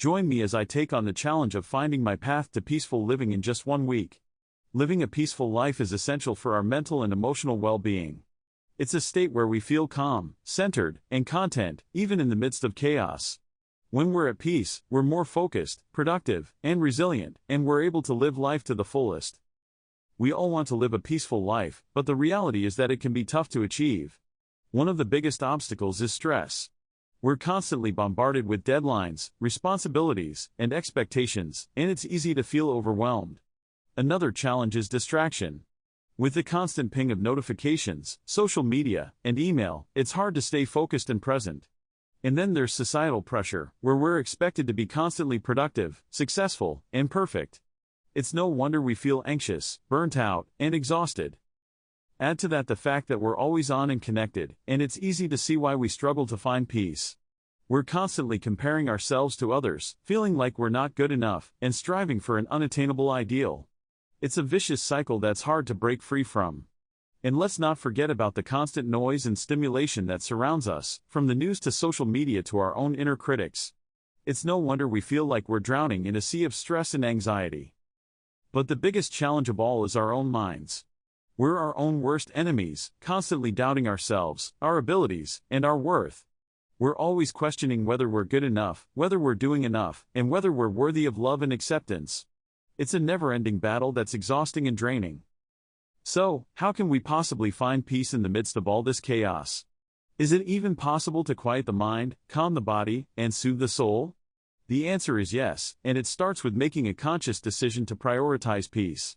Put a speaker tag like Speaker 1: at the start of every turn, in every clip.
Speaker 1: Join me as I take on the challenge of finding my path to peaceful living in just 1 week. Living a peaceful life is essential for our mental and emotional well-being. It's a state where we feel calm, centered, and content, even in the midst of chaos. When we're at peace, we're more focused, productive, and resilient, and we're able to live life to the fullest. We all want to live a peaceful life, but the reality is that it can be tough to achieve. One of the biggest obstacles is stress. We're constantly bombarded with deadlines, responsibilities, and expectations, and it's easy to feel overwhelmed. Another challenge is distraction. With the constant ping of notifications, social media, and email, it's hard to stay focused and present. And then there's societal pressure, where we're expected to be constantly productive, successful, and perfect. It's no wonder we feel anxious, burnt out, and exhausted. Add to that the fact that we're always on and connected, and it's easy to see why we struggle to find peace. We're constantly comparing ourselves to others, feeling like we're not good enough, and striving for an unattainable ideal. It's a vicious cycle that's hard to break free from. And let's not forget about the constant noise and stimulation that surrounds us, from the news to social media to our own inner critics. It's no wonder we feel like we're drowning in a sea of stress and anxiety. But the biggest challenge of all is our own minds. We're our own worst enemies, constantly doubting ourselves, our abilities, and our worth. We're always questioning whether we're good enough, whether we're doing enough, and whether we're worthy of love and acceptance. It's a never-ending battle that's exhausting and draining. So, how can we possibly find peace in the midst of all this chaos? Is it even possible to quiet the mind, calm the body, and soothe the soul? The answer is yes, and it starts with making a conscious decision to prioritize peace.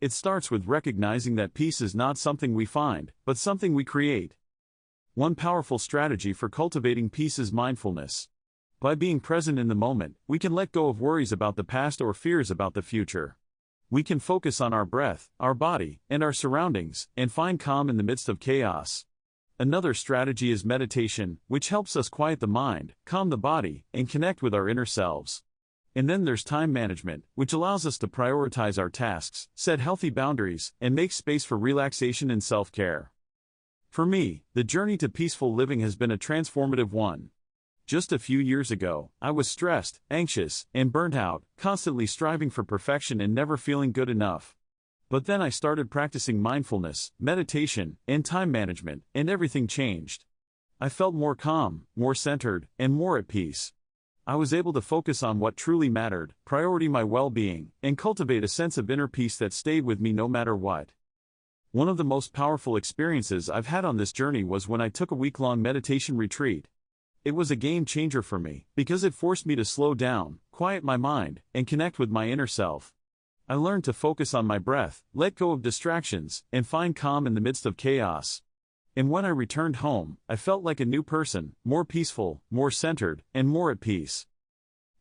Speaker 1: It starts with recognizing that peace is not something we find, but something we create. One powerful strategy for cultivating peace is mindfulness. By being present in the moment, we can let go of worries about the past or fears about the future. We can focus on our breath, our body, and our surroundings, and find calm in the midst of chaos. Another strategy is meditation, which helps us quiet the mind, calm the body, and connect with our inner selves. And then there's time management, which allows us to prioritize our tasks, set healthy boundaries, and make space for relaxation and self-care. For me, the journey to peaceful living has been a transformative one. Just a few years ago, I was stressed, anxious, and burnt out, constantly striving for perfection and never feeling good enough. But then I started practicing mindfulness, meditation, and time management, and everything changed. I felt more calm, more centered, and more at peace. I was able to focus on what truly mattered, prioritize my well-being, and cultivate a sense of inner peace that stayed with me no matter what. One of the most powerful experiences I've had on this journey was when I took a week-long meditation retreat. It was a game changer for me, because it forced me to slow down, quiet my mind, and connect with my inner self. I learned to focus on my breath, let go of distractions, and find calm in the midst of chaos. And when I returned home, I felt like a new person, more peaceful, more centered, and more at peace.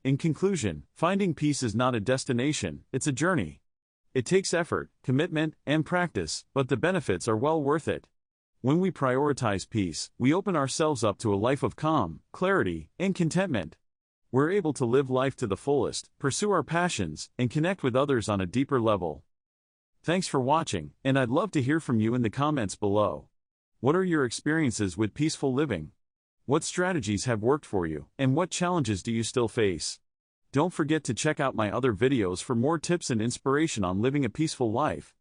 Speaker 1: In conclusion, finding peace is not a destination, it's a journey. It takes effort, commitment, and practice, but the benefits are well worth it. When we prioritize peace, we open ourselves up to a life of calm, clarity, and contentment. We're able to live life to the fullest, pursue our passions, and connect with others on a deeper level. Thanks for watching, and I'd love to hear from you in the comments below. What are your experiences with peaceful living? What strategies have worked for you, and what challenges do you still face? Don't forget to check out my other videos for more tips and inspiration on living a peaceful life.